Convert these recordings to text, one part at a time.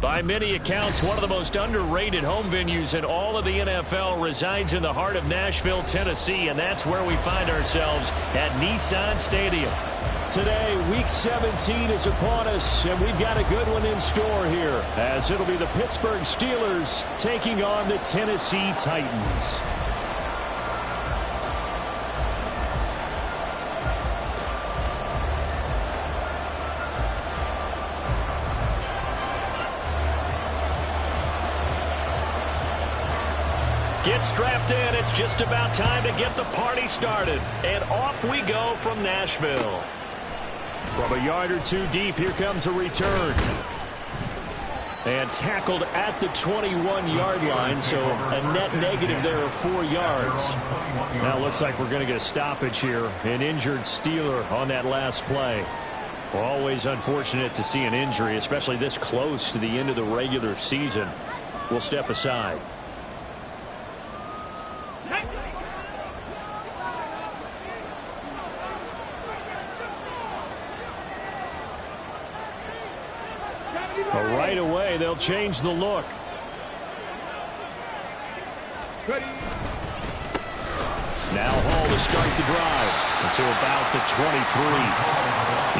By many accounts, one of the most underrated home venues in all of the NFL resides in the heart of Nashville, Tennessee, and that's where we find ourselves at Nissan Stadium. Today, Week 17 is upon us, and we've got a good one in store here, as it'll be the Pittsburgh Steelers taking on the Tennessee Titans. Get strapped in. It's just about time to get the party started. And off we go from Nashville. From a yard or two deep, here comes a return. And tackled at the 21-yard line, so a net negative there of 4 yards. Now it looks like we're going to get a stoppage here. An injured Steeler on that last play. Always unfortunate to see an injury, especially this close to the end of the regular season. We'll step aside. Right away, they'll change the look. Now Hall to start the drive until about the 23.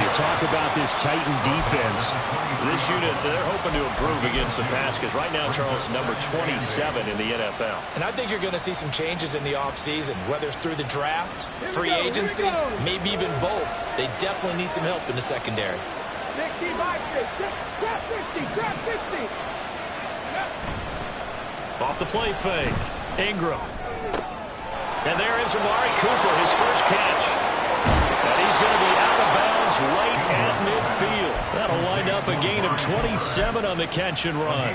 You talk about this Titan defense. This unit, they're hoping to improve against the pass because right now, Charles, number 27 in the NFL. And I think you're going to see some changes in the offseason, whether it's through the draft, free agency, maybe even both. They definitely need some help in the secondary. Off the play fake. Ingram. And there is Amari Cooper, his first catch. And he's going to be out of bounds right at midfield. That'll wind up a gain of 27 on the catch and run.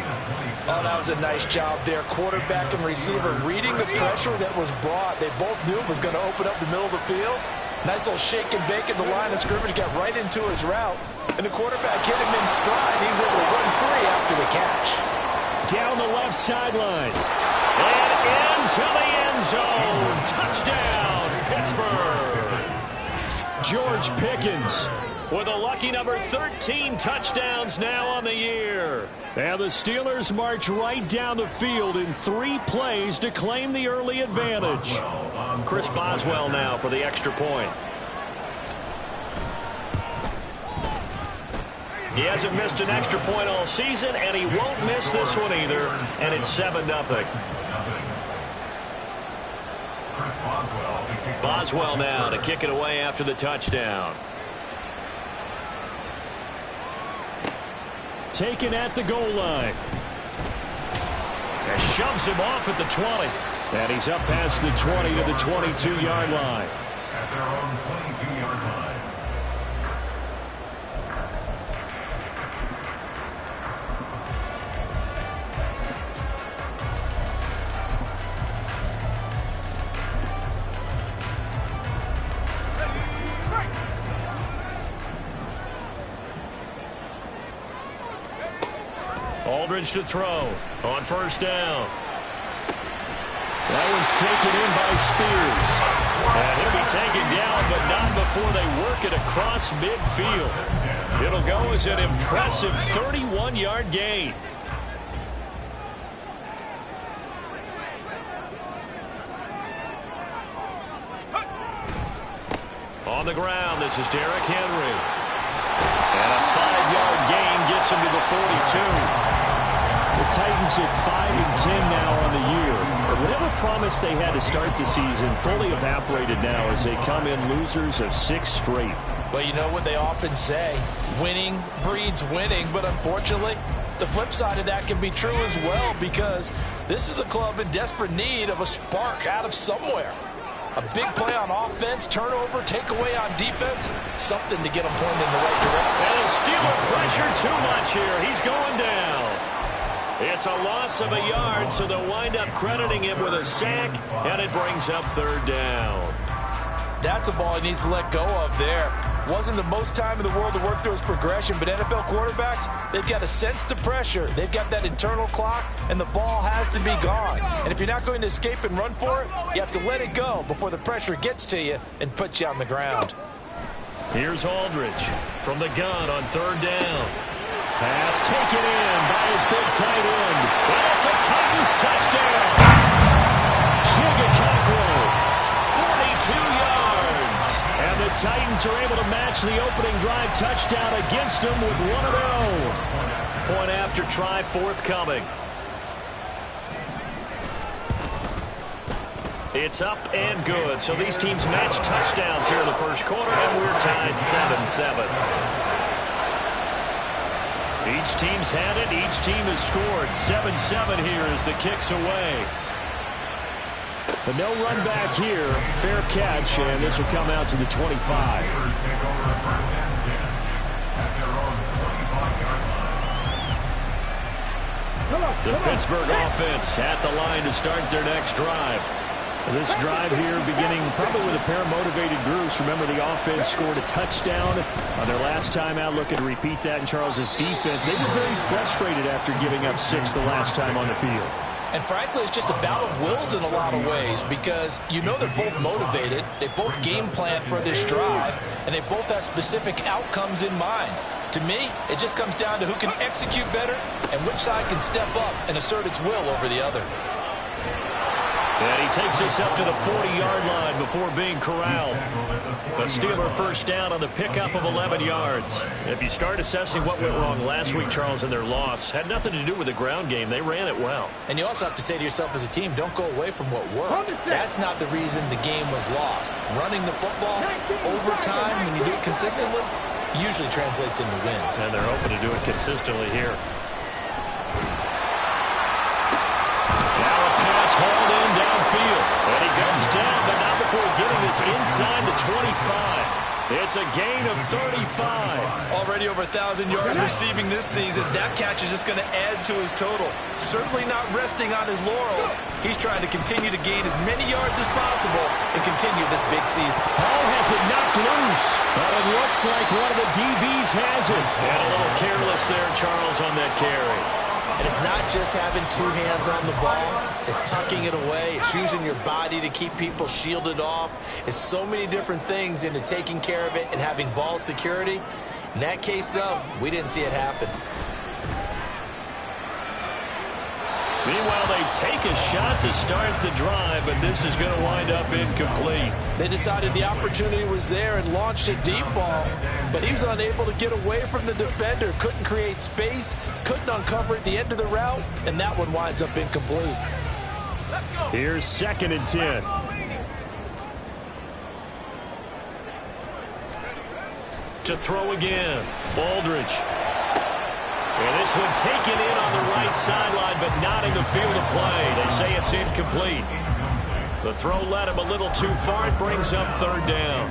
Oh, that was a nice job there. Quarterback and receiver reading the pressure that was brought. They both knew it was going to open up the middle of the field. Nice little shake and bake in the line of scrimmage. Got right into his route. And the quarterback hit him in stride. He was able to run free after the catch. Down the left sideline. And into the end zone. Touchdown, Pittsburgh. George Pickens with a lucky number 13 touchdowns now on the year. And the Steelers march right down the field in 3 plays to claim the early advantage. Chris Boswell now for the extra point. He hasn't missed an extra point all season, and he won't miss this one either, and it's 7-0. Boswell now to kick it away after the touchdown. Taken at the goal line. And shoves him off at the 20. And he's up past the 20 to the 22-yard line. At their own 22-yard line. Aldridge to throw on first down. That one's taken in by Spears. And he'll be taken down, but not before they work it across midfield. It'll go as an impressive 31-yard gain. On the ground, this is Derrick Henry. And a 5-yard gain gets him to the 42. The Titans at 5-10 now on the year. Whatever promise they had to start the season fully evaporated now as they come in losers of 6 straight. But you know what they often say, winning breeds winning, but unfortunately, the flip side of that can be true as well because this is a club in desperate need of a spark out of somewhere. A big play on offense, turnover, takeaway on defense, something to get them pointed in the right direction. And the Steeler pressure too much here. He's going down. It's a loss of a yard, so they'll wind up crediting him with a sack, and it brings up third down. That's a ball he needs to let go of there. Wasn't the most time in the world to work through his progression, but NFL quarterbacks, they've got to sense the pressure. They've got that internal clock, and the ball has to be gone. And if you're not going to escape and run for it, you have to let it go before the pressure gets to you and puts you on the ground. Here's Aldridge from the gun on third down. Pass taken in by his big tight end. And it's a Titans touchdown. Chigga 42 yards. And the Titans are able to match the opening drive touchdown against them with one of their own. Point after try forthcoming. It's up and good. So these teams match touchdowns here in the first quarter, and we're tied 7-7. Each team's had it. Each team has scored. 7-7 here as the kick's away. But no run back here. Fair catch, and this will come out to the 25. The Pittsburgh offense at the line to start their next drive. This drive here beginning probably with a pair of motivated groups. Remember, the offense scored a touchdown on their last time out. Looking to repeat that in Charles's defense. They were very frustrated after giving up 6 the last time on the field. And frankly, it's just a battle of wills in a lot of ways because you know they're both motivated. They both game plan for this drive, and they both have specific outcomes in mind. To me, it just comes down to who can execute better and which side can step up and assert its will over the other. And he takes this up to the 40-yard line before being corralled. A Steeler first down on the pickup of 11 yards. If you start assessing what went wrong last week, Charles, in their loss, had nothing to do with the ground game. They ran it well. And you also have to say to yourself as a team, don't go away from what worked. That's not the reason the game was lost. Running the football over time, when you do it consistently, usually translates into wins. And they're hoping to do it consistently here. Hauled in downfield. And he goes down, but not before getting this inside the 25. It's a gain of 35. Already over 1,000 yards receiving this season. That catch is just going to add to his total. Certainly not resting on his laurels. He's trying to continue to gain as many yards as possible and continue this big season. Hall has it knocked loose, but it looks like one of the DBs has it. And a little careless there, Charles, on that carry. And it's not just having 2 hands on the ball. It's tucking it away. It's using your body to keep people shielded off. It's so many different things into taking care of it and having ball security. In that case, though, we didn't see it happen. Meanwhile, they take a shot to start the drive, but this is going to wind up incomplete. They decided the opportunity was there and launched a deep ball, but he was unable to get away from the defender, couldn't create space, couldn't uncover at the end of the route, and that one winds up incomplete. Here's 2nd and 10. To throw again, Aldridge. And this one taken in on the right sideline, but not in the field of play. They say it's incomplete. The throw led him a little too far. It brings up 3rd down.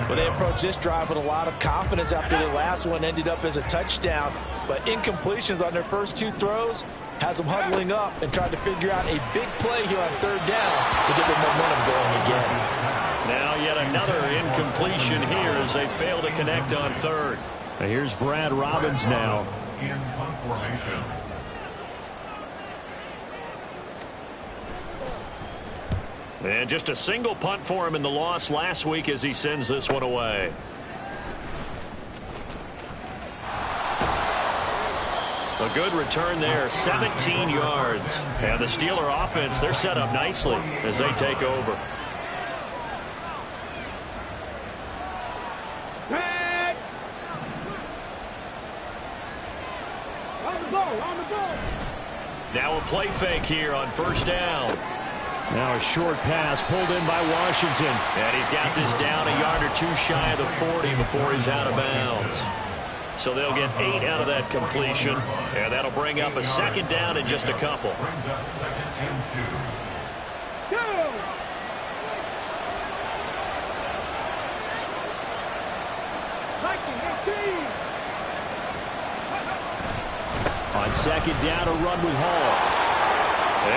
Well, they approached this drive with a lot of confidence after the last one ended up as a touchdown. But incompletions on their first 2 throws has them huddling up and trying to figure out a big play here on 3rd down to get their momentum going again. Now yet another incompletion here as they fail to connect on 3rd. Here's Brad Robbins now. In punt formation. And just a single punt for him in the loss last week as he sends this one away. A good return there, 17 yards. And the Steeler offense, they're set up nicely as they take over. Now a play fake here on 1st down. Now a short pass pulled in by Washington. And he's got this down a yard or 2 shy of the 40 before he's out of bounds. So they'll get 8 out of that completion. And that'll bring up a 2nd down in just a couple. Brings up 2nd and 2. On 2nd down, a run with Hall.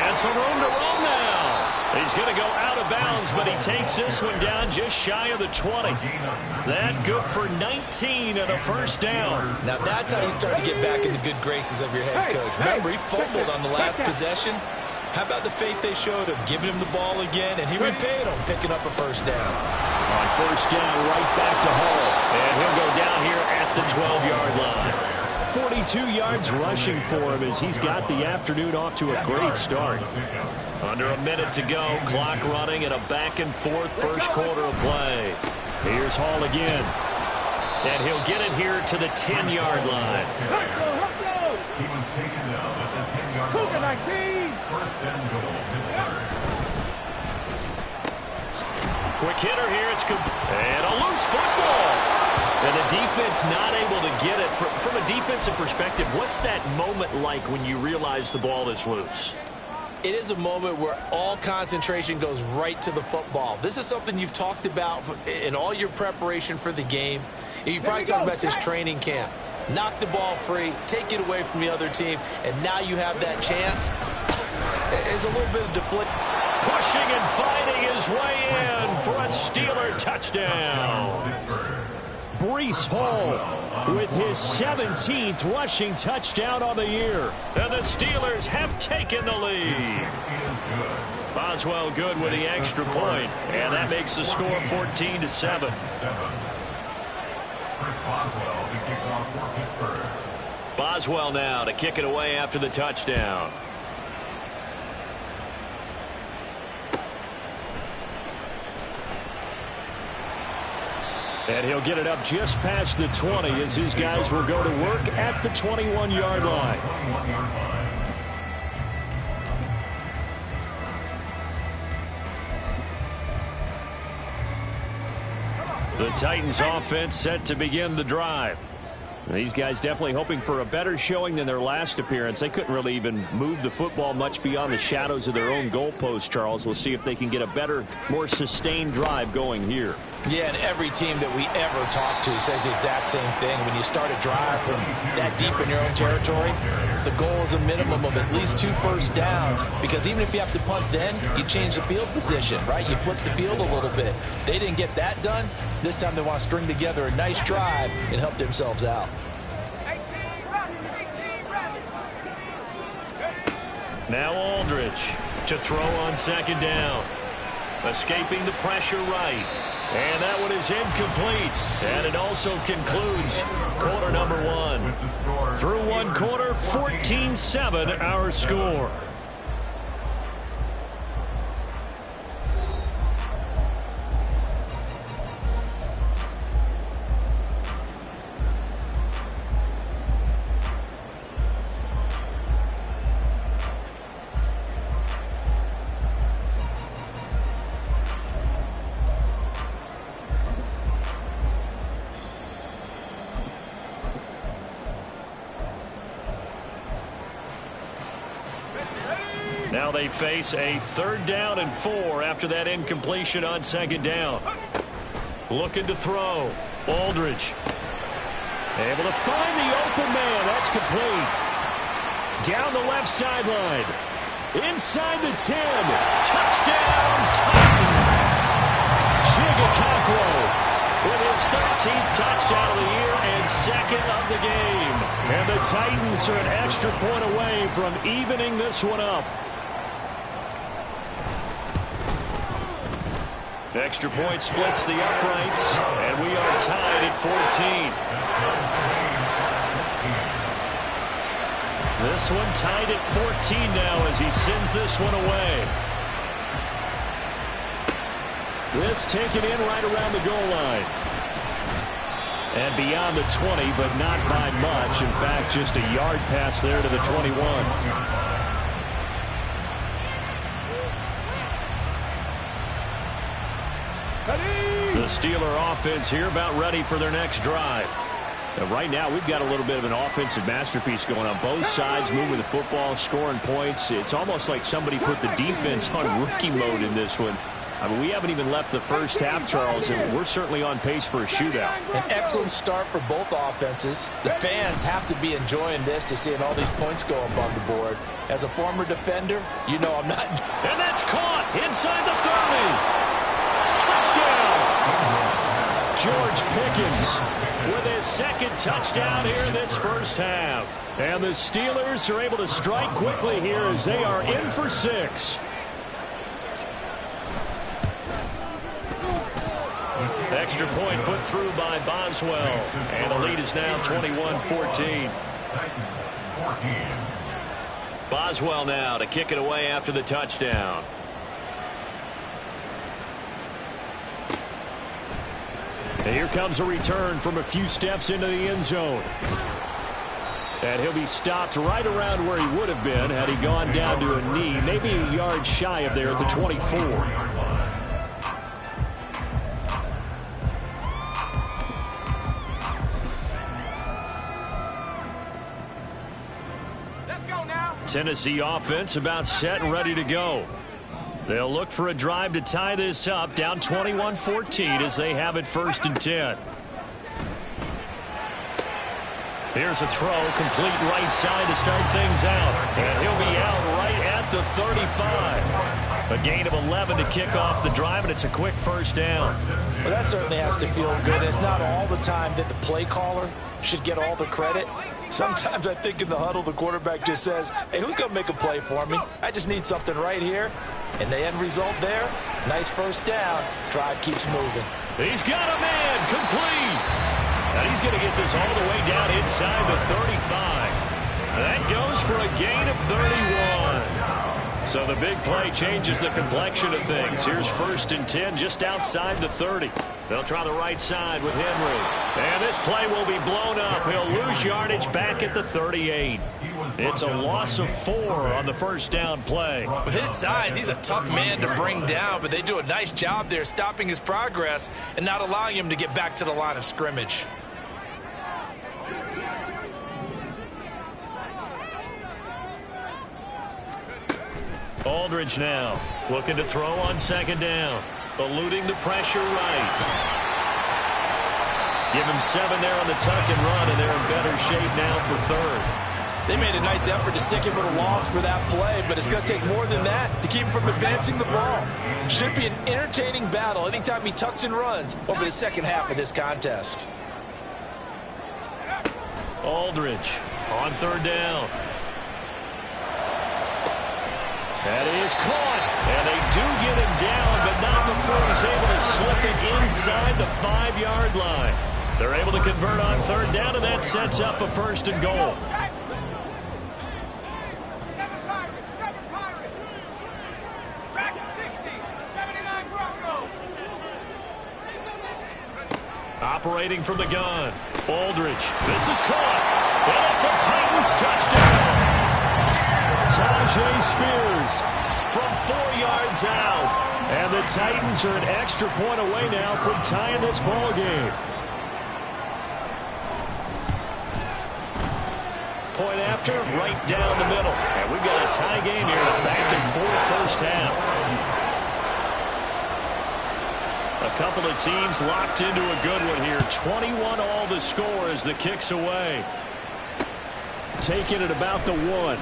And some room to roam now. He's going to go out of bounds, but he takes this one down just shy of the 20. That good for 19 and a 1st down. Now that's how you start to get back into good graces of your head coach. Remember, he fumbled on the last possession. How about the faith they showed him, giving him the ball again, and he repaid him, picking up a 1st down. On first down, right back to Hall. And he'll go down here at the 12-yard line. 42 yards rushing for him as he's got the afternoon off to a great start. Under a minute to go, clock running, and a back-and-forth first quarter of play. Here's Hall again. And he'll get it here to the 10-yard line. He was taken down at the 10-yard line. First and goal, Pittsburgh. Quick hitter here. And a loose football. And the defense not able to get it. From a defensive perspective, what's that moment like when you realize the ball is loose? It is a moment where all concentration goes right to the football. This is something you've talked about in all your preparation for the game. You probably talked about this training camp. Knock the ball free, take it away from the other team, and now you have that chance. There's a little bit of deflect. Pushing and fighting his way in for a Steeler touchdown. Breece Hall with his 17th rushing touchdown on the year. And the Steelers have taken the lead. Boswell good with the extra point, and that makes the score 14-7. Boswell now to kick it away after the touchdown. And he'll get it up just past the 20 as his guys will go to work at the 21-yard line. The Titans offense set to begin the drive. These guys definitely hoping for a better showing than their last appearance. They couldn't really even move the football much beyond the shadows of their own goalpost, Charles. We'll see if they can get a better, more sustained drive going here. Yeah, and every team that we ever talk to says the exact same thing. When you start a drive from that deep in your own territory, the goal is a minimum of at least 2 first downs, because even if you have to punt then, you change the field position, right? You flip the field a little bit. They didn't get that done. This time they want to string together a nice drive and help themselves out. Now Aldridge to throw on second down. Escaping the pressure right. And that one is incomplete. And it also concludes quarter number 1. Through one quarter, 14-7 our score. Now they face a 3rd down and 4 after that incompletion on second down. Looking to throw. Aldridge. Able to find the open man. That's complete. Down the left sideline. Inside the 10. Touchdown, Titans. Chigakakwo with his 13th touchdown of the year and 2nd of the game. And the Titans are an extra point away from evening this one up. Extra point splits the uprights, and we are tied at 14. This one tied at 14 now as he sends this one away. This taken in right around the goal line. And beyond the 20, but not by much. In fact, just a yard pass there to the 21. The Steeler offense here about ready for their next drive. And right now, we've got a little bit of an offensive masterpiece going on both sides, moving the football, scoring points. It's almost like somebody put the defense on rookie mode in this one. I mean, we haven't even left the first half, Charles, and we're certainly on pace for a shootout. An excellent start for both offenses. The fans have to be enjoying this to seeing all these points go up on the board. As a former defender, you know I'm not. And that's caught inside the 30. Touchdown! George Pickens with his 2nd touchdown here in this first half. And the Steelers are able to strike quickly here as they are in for 6. extra point put through by Boswell. And the lead is now 21-14. Boswell now to kick it away after the touchdown. And here comes a return from a few steps into the end zone. And he'll be stopped right around where he would have been had he gone down to a knee, maybe a yard shy of there at the 24. Let's go now. Tennessee offense about set and ready to go. They'll look for a drive to tie this up, down 21-14 as they have it 1st and 10. Here's a throw, complete right side to start things out. And he'll be out right at the 35. A gain of 11 to kick off the drive, and it's a quick 1st down. Well, that certainly has to feel good. It's not all the time that the play caller should get all the credit. Sometimes I think in the huddle, the quarterback just says, hey, who's going to make a play for me? I just need something right here. And the end result there, nice 1st down. Drive keeps moving. He's got a man, complete. And he's going to get this all the way down inside the 35. That goes for a gain of 31. So the big play changes the complexion of things. Here's 1st and 10 just outside the 30. They'll try the right side with Henry. And this play will be blown up. He'll lose yardage back at the 38. It's a loss of 4 on the 1st down play. With his size, he's a tough man to bring down, but they do a nice job there stopping his progress and not allowing him to get back to the line of scrimmage. Aldridge now looking to throw on 2nd down. Eluding the pressure right. Give him 7 there on the tuck and run, and they're in better shape now for 3rd. They made a nice effort to stick him with a loss for that play, but it's going to take more than that to keep him from advancing the ball. Should be an entertaining battle anytime he tucks and runs over the 2nd half of this contest. Aldridge on 3rd down. That is caught. And they do get him down, but not before he's able to slip it inside the 5-yard line. They're able to convert on 3rd down, and that sets up a 1st and goal. Operating from the gun. Aldridge. This is caught. And it's a Titans touchdown. Tajay Spears from 4 yards out. And the Titans are an extra point away now from tying this ball game. Point after, right down the middle. And we've got a tie game here, a back-and-forth 1st half. A couple of teams locked into a good one here. 21 all the score as the kick's away. Taking it about the 1.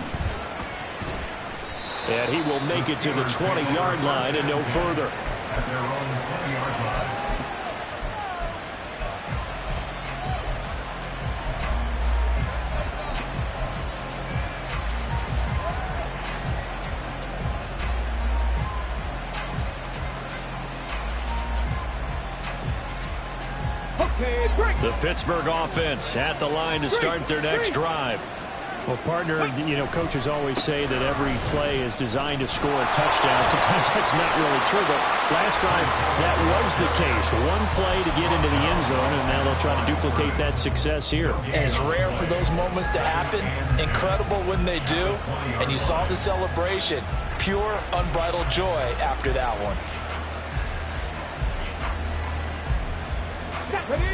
And he will make it to the 20-yard line and no further. The Pittsburgh offense at the line to start their next drive. Well, partner, coaches always say that every play is designed to score a touchdown. Sometimes that's not really true, but last drive that was the case. One play to get into the end zone, and now they'll try to duplicate that success here. And it's rare for those moments to happen. Incredible when they do. And you saw the celebration. Pure, unbridled joy after that one.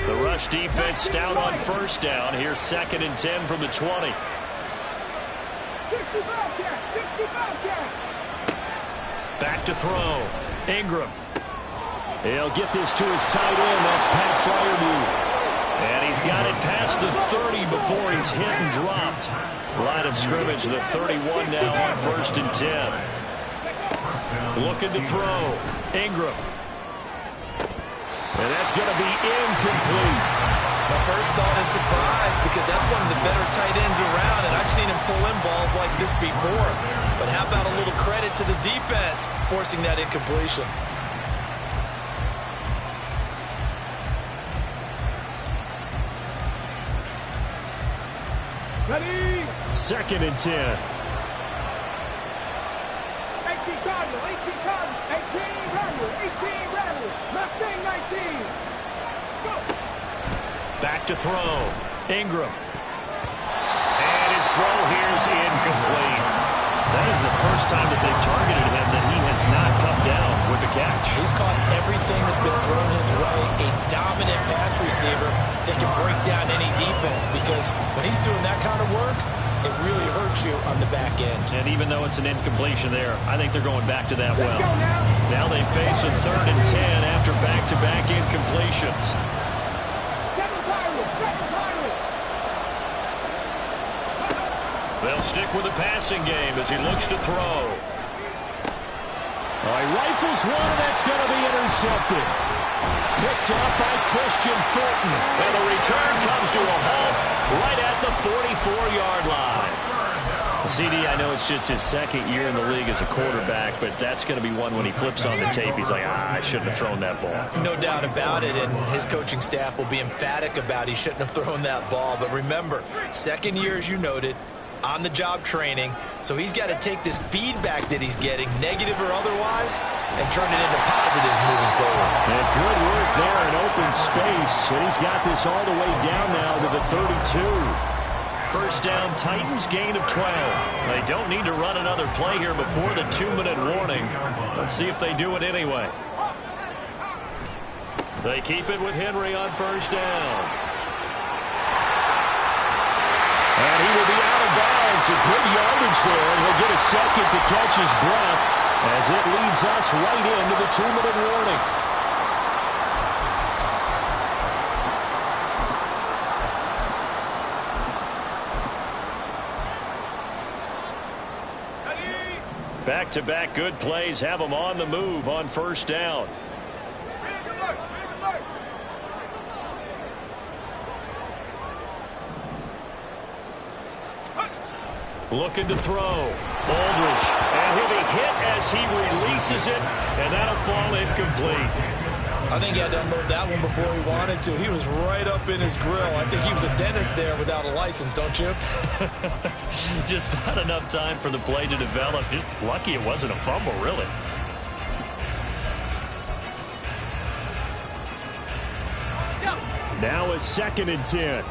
The rush defense stout on 1st down. Here's 2nd and 10 from the 20. Back to throw. Ingram. He'll get this to his tight end. That's Pat Freiermuth. And he's got it past the 30 before he's hit and dropped. Line of scrimmage, the 31 now on 1st and 10. Looking to throw. Ingram. And that's going to be incomplete. My first thought is surprise because that's one of the better tight ends around, and I've seen him pull in balls like this before. But how about a little credit to the defense forcing that incompletion? Second and 10. 18 Cardinal, 18 Cardinal, 18 Randall, 18 Randall, Mustang 19. Go. Back to throw. Ingram. And his throw here is incomplete. That is the first time that they've targeted him that he has not come down with the catch. He's caught everything that's been thrown his way. A dominant pass receiver that can break down any defense, because when he's doing that kind of work, it really hurts you on the back end. And even though it's an incompletion there, I think they're going back to that well. Now they face a 3rd and 10 after back-to-back incompletions. They'll stick with the passing game as he looks to throw. All right, rifles one, and that's going to be intercepted. Picked up by Christian Fulton. And the return comes to a halt right at the 44-yard line. CD, I know it's just his second year in the league as a quarterback, but that's going to be one when he flips on the tape. He's like, I shouldn't have thrown that ball. No doubt about it, and his coaching staff will be emphatic about he shouldn't have thrown that ball. But remember, second year, as you noted, on-the-job training, so he's got to take this feedback that he's getting, negative or otherwise, and turn it into positives moving forward. And good work there in open space. And he's got this all the way down now to the 32. First down, Titans, gain of 12. They don't need to run another play here before the 2-minute warning. Let's see if they do it anyway. They keep it with Henry on first down. And he will be out of bounds. A good yardage there, and he'll get a second to catch his breath as it leads us right into the 2-minute warning. Back-to-back good plays have them on the move on first down. Looking to throw. Aldridge. And he'll be hit as he releases it, and that'll fall incomplete. I think he had to unload that one before he wanted to. He was right up in his grill. I think he was a dentist there without a license, don't you? Just not enough time for the play to develop. Just lucky it wasn't a fumble, really. Now a 2nd and 10.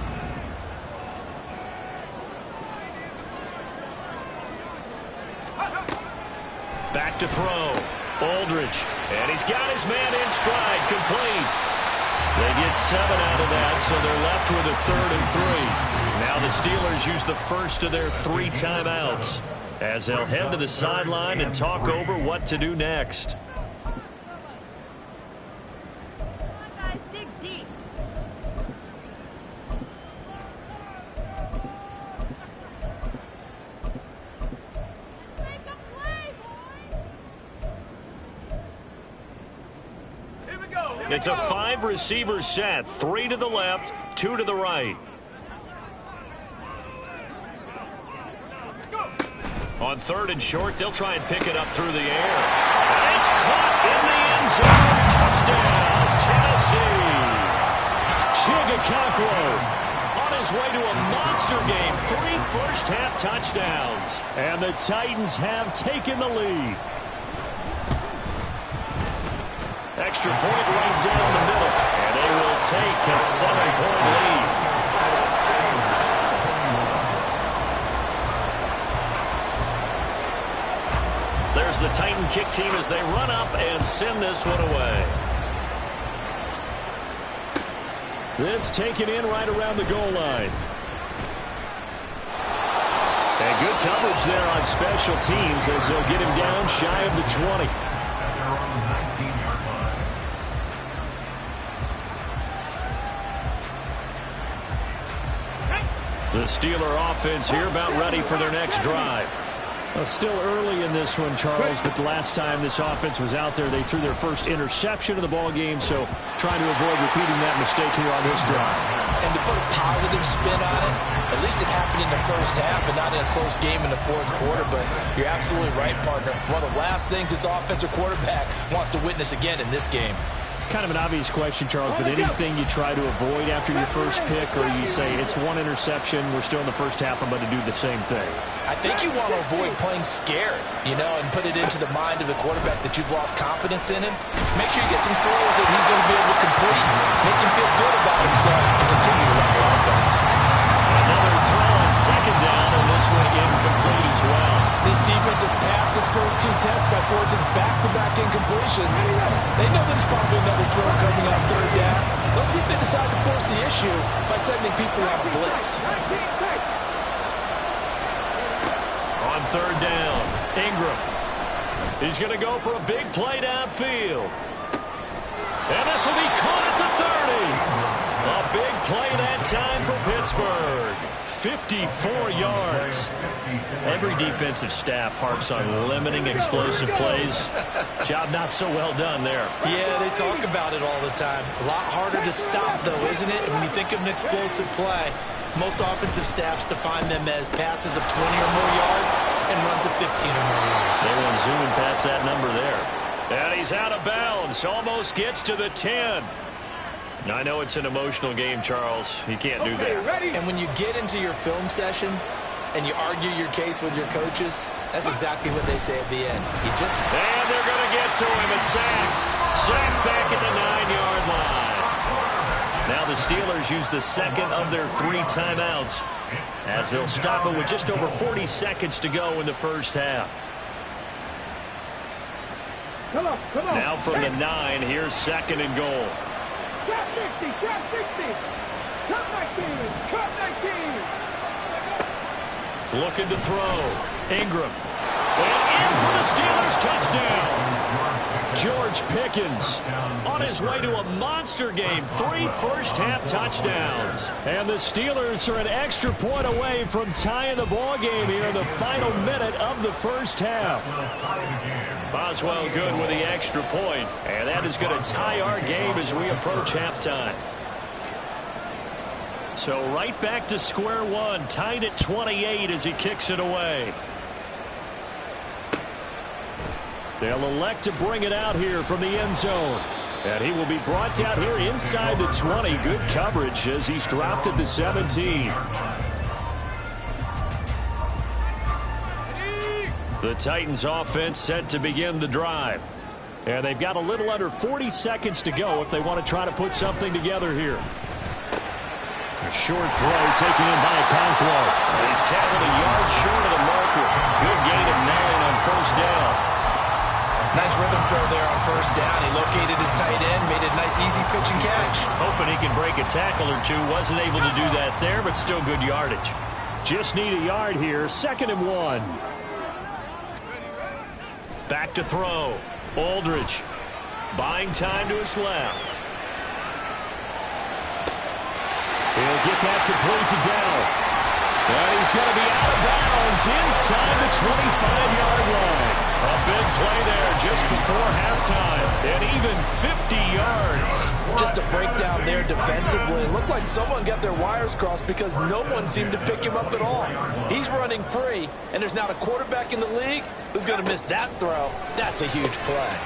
Back to throw. Aldridge. And he's got his man in stride. Complete. They get 7 out of that, so they're left with a 3rd and 3. Now the Steelers use the first of their 3 timeouts as they'll head to the sideline and talk over what to do next. It's a 5-receiver set, 3 to the left, 2 to the right. On 3rd and short, they'll try and pick it up through the air. And it's caught in the end zone. Touchdown, Tennessee. Chigga On his way to a monster game, 3 first-half touchdowns. And the Titans have taken the lead. Extra point right down the middle, and they will take a 7-point lead. There's the Titan kick team as they run up and send this one away. This taken in right around the goal line. And good coverage there on special teams as they'll get him down shy of the 20. The Steeler offense here about ready for their next drive. Well, still early in this one, Charles, but the last time this offense was out there, they threw their first interception of the ball game, so trying to avoid repeating that mistake here on this drive. And to put a positive spin on it, at least it happened in the first half and not in a close game in the 4th quarter, but you're absolutely right, partner. One of the last things this offensive quarterback wants to witness again in this game. Kind of an obvious question, Charles, but anything you try to avoid after your first pick, or you say it's one interception, we're still in the first half, I'm going to do the same thing? I think you want to avoid playing scared, and put it into the mind of the quarterback that you've lost confidence in him. Make sure you get some throws that he's going to be able to complete, make him feel good about himself, and continue to run the offense. Another throw on second down, and this one incomplete as well. This defense has passed its first 2 tests by forcing back-to-back incompletions. They know there's probably another throw coming on third down. Let's see if they decide to force the issue by sending people on a blitz. On third down, Ingram. He's going to go for a big play downfield. And this will be caught at the 30. A big play that time for Pittsburgh. 54 yards. Every defensive staff harps on limiting explosive plays. Job not so well done there. Yeah, they talk about it all the time. A lot harder to stop, though, isn't it? And when you think of an explosive play, most offensive staffs define them as passes of 20 or more yards and runs of 15 or more yards. They want zooming past that number there. And he's out of bounds. Almost gets to the 10. I know it's an emotional game, Charles. You can't do that. And when you get into your film sessions and you argue your case with your coaches, that's exactly what they say at the end. And they're going to get to him. A sack. Sack back at the 9-yard line. Now the Steelers use the second of their 3 timeouts as they'll stop it with just over 40 seconds to go in the first half. Come on. Now from the 9, here's second and goal. Cut 60, cut 60. Cut 19, cut 19. Looking to throw. Ingram. And in for the Steelers touchdown. George Pickens on his way to a monster game. 3 first-half touchdowns. And the Steelers are an extra point away from tying the ball game here in the final minute of the first half. Boswell good with the extra point, and that is going to tie our game as we approach halftime. So right back to square one, tied at 28 as he kicks it away. They'll elect to bring it out here from the end zone. And he will be brought down here inside the 20. Good coverage as he's dropped at the 17. The Titans offense set to begin the drive. And they've got a little under 40 seconds to go if they want to try to put something together here. A short throw taken in by Okonkwo. He's tackled a yard short of the marker. Good gain of 9 on first down. Nice rhythm throw there on first down. He located his tight end, made a nice easy pitch and catch. Hoping he can break a tackle or two. Wasn't able to do that there, but still good yardage. Just need a yard here. 2nd and 1. Back to throw. Aldridge buying time to his left. He'll get that complete to Dell. And he's going to be out of bounds inside the 25-yard line. A big play there just before halftime. And even 50 yards. Just a breakdown there defensively. It looked like someone got their wires crossed because no one seemed to pick him up at all. He's running free, and there's not a quarterback in the league who's going to miss that throw. That's a huge play.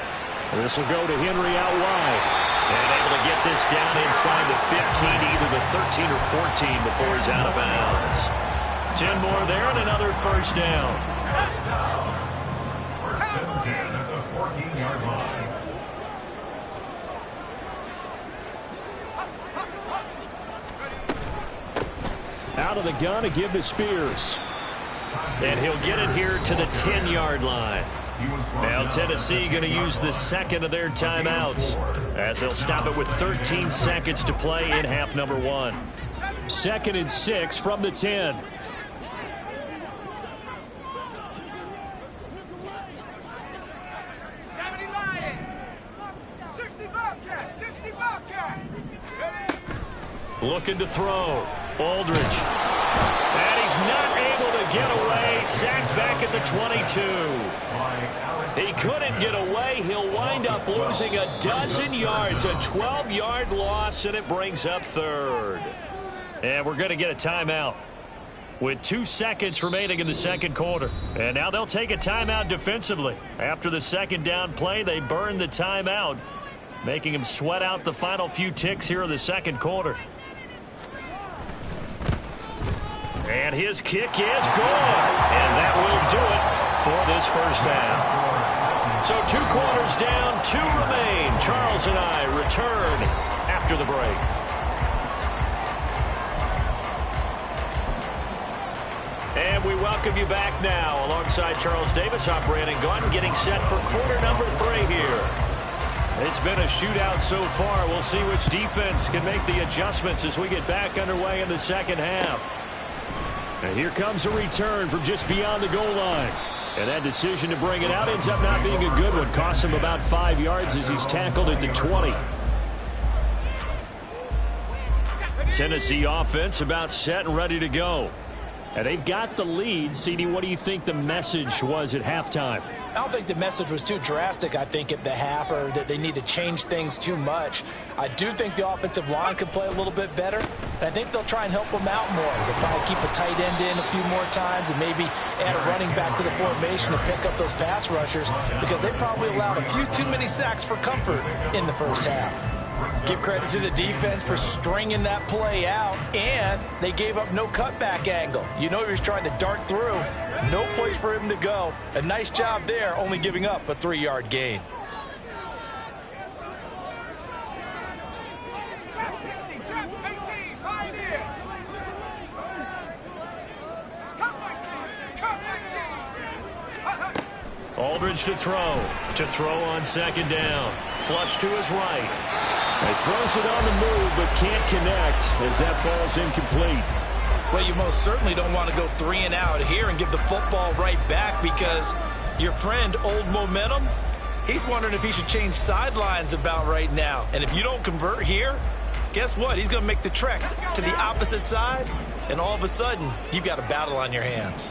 This will go to Henry out wide. And able to get this down inside the 15, either the 13 or 14 before he's out of bounds. 10 more there and another first down. First and 10 at the 14-yard line. Out of the gun to give to Spears. And he'll get it here to the 10-yard line. Now Tennessee going to use the second of their timeouts as they'll stop it with 13 seconds to play in half number 1. 2nd and 6 from the 10. Looking to throw. Aldridge. And he's not able to get away. Sacked back at the 22. He couldn't get away. He'll wind up losing a dozen yards. A 12-yard loss, and it brings up third. And we're going to get a timeout with 2 seconds remaining in the second quarter. And now they'll take a timeout defensively. After the second down play, they burn the timeout. making him sweat out the final few ticks here in the second quarter. And his kick is good. And that will do it for this first half. So 2 quarters down, 2 remain. Charles and I return after the break. And we welcome you back now. Alongside Charles Davis, I'm Brandon Gaudin, getting set for quarter number 3 here. It's been a shootout so far. We'll see which defense can make the adjustments as we get back underway in the second half. And here comes a return from just beyond the goal line. And that decision to bring it out ends up not being a good one. Costs him about 5 yards as he's tackled at the 20. Tennessee offense about set and ready to go. And they've got the lead. CD, what do you think the message was at halftime? I don't think the message was too drastic, I think, at the half, or that they need to change things too much. I do think the offensive line could play a little bit better, and I think they'll try and help them out more. They'll probably keep a tight end in a few more times and maybe add a running back to the formation to pick up those pass rushers, because they probably allowed a few too many sacks for comfort in the first half. Give credit to the defense for stringing that play out, and they gave up no cutback angle. You know he was trying to dart through. No place for him to go. A nice job there, only giving up a 3-yard gain. Aldridge to throw on second down. Flush to his right. He throws it on the move, but can't connect as that falls incomplete. Well, you most certainly don't want to go 3 and out here and give the football right back, because your friend, Old Momentum, he's wondering if he should change sidelines about right now. And if you don't convert here, guess what? He's going to make the trek to the opposite side, and all of a sudden, you've got a battle on your hands.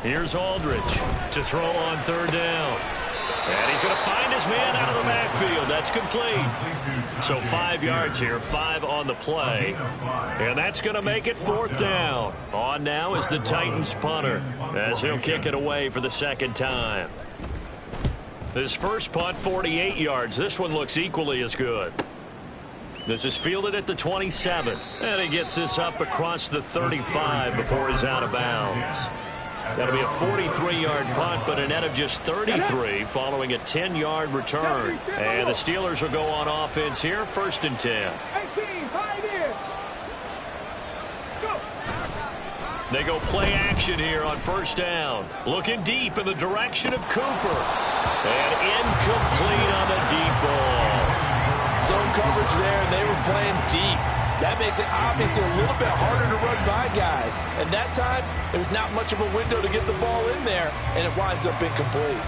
Here's Aldridge to throw on third down. And he's going to find his man out of the backfield. That's complete. So 5 yards here, 5 on the play. And that's going to make it 4th down. On now is the Titans punter as he'll kick it away for the second time. His first punt, 48 yards. This one looks equally as good. This is fielded at the 27. And he gets this up across the 35 before he's out of bounds. That'll be a 43-yard punt, but a net of just 33 following a 10-yard return. And the Steelers will go on offense here, 1st and 10. They go play action here on 1st down. Looking deep in the direction of Cooper. And incomplete on the deep ball. Zone coverage there, and they were playing deep. That makes it obviously a little bit harder to run by guys. And that time, there was not much of a window to get the ball in there, and it winds up incomplete.